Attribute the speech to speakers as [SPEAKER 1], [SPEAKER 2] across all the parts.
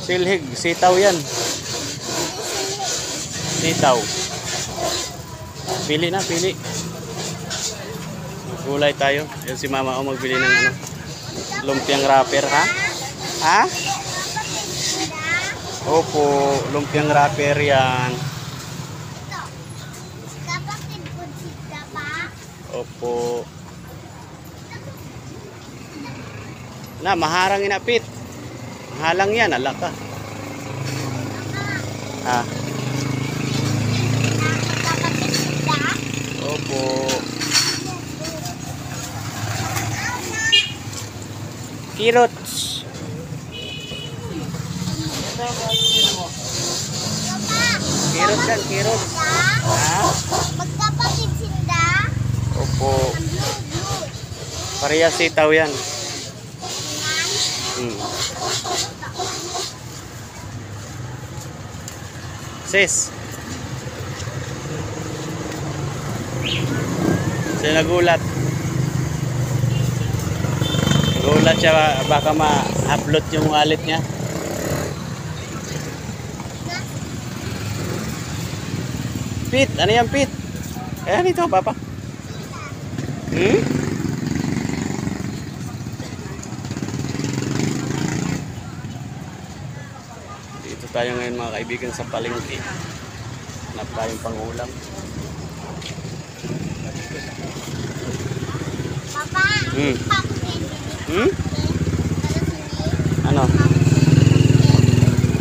[SPEAKER 1] Silhig, sitaw yan. Sitaw. Pili na, pili. Gulay tayo. Yan si mama o magbili ng ano, lumpiang wrapper, ha? Ha? Opo, lumpiang wrapper yan. Opo. Na, maharang inapit. Halang yan, ala ka. Ha? Opo. Carrots. Carrots yan, carrots. Ha?
[SPEAKER 2] Magkapatid sila.
[SPEAKER 1] Opo. Parehas sitaw yan. Sis. Siya nagulat. Nagulat siya, baka ma-upload yung wallet niya. Pit, ano yan Pit? Ayan ito, papa. Dito tayo ngayon mga kaibigan sa palengke. Hanap tayong pangulam.
[SPEAKER 2] Papa,
[SPEAKER 1] Ano?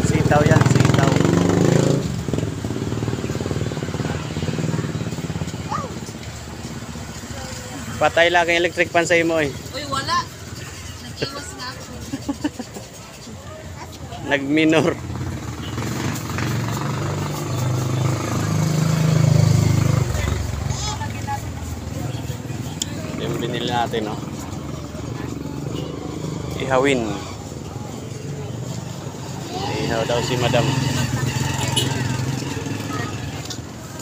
[SPEAKER 1] Sitaw yan, sitaw. Patay lang ang electric pan sa imo eh.
[SPEAKER 3] Uy, wala. Nag-iwas nga ako.
[SPEAKER 1] Nag-minor. Yung binili natin, no? Ihawin. Ihaw daw si madam.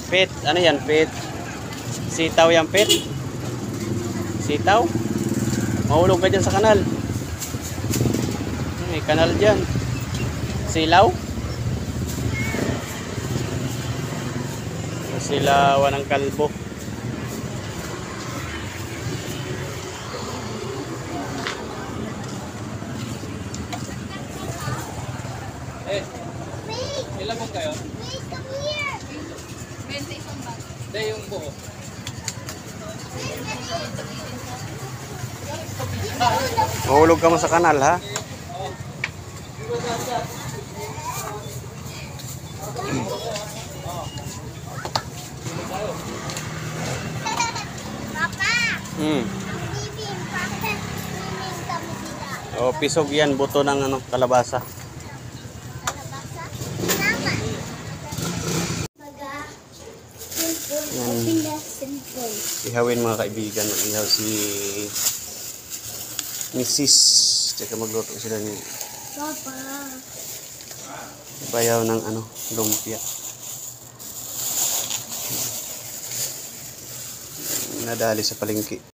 [SPEAKER 1] Pet, ano yan, pet? Sitaw yan, pet? Sitaw? Mahulog ka dyan sa kanal. May kanal dyan. Silaw? Silawan ng kalbo.
[SPEAKER 4] Eh, ilan mo kayo?
[SPEAKER 2] Wait, come here.
[SPEAKER 3] 20 isang bag.
[SPEAKER 4] Hindi, yung buo.
[SPEAKER 1] Mahulog ka mo sa kanal, ha?
[SPEAKER 2] Papa,
[SPEAKER 1] Hmm.
[SPEAKER 2] bibing, bakit swimming kami sila?
[SPEAKER 1] O, pisog yan, buto ng ano, kalabasa.
[SPEAKER 2] Kalabasa? Tama. Baga, simple.
[SPEAKER 1] Yan.
[SPEAKER 2] Open the simple.
[SPEAKER 1] Ihawin mga kaibigan. Ihaw si Mrs. Tsaka magluto sila ni
[SPEAKER 2] Papa.
[SPEAKER 1] bayaw ng ano, lumpia. Nadali sa palengke.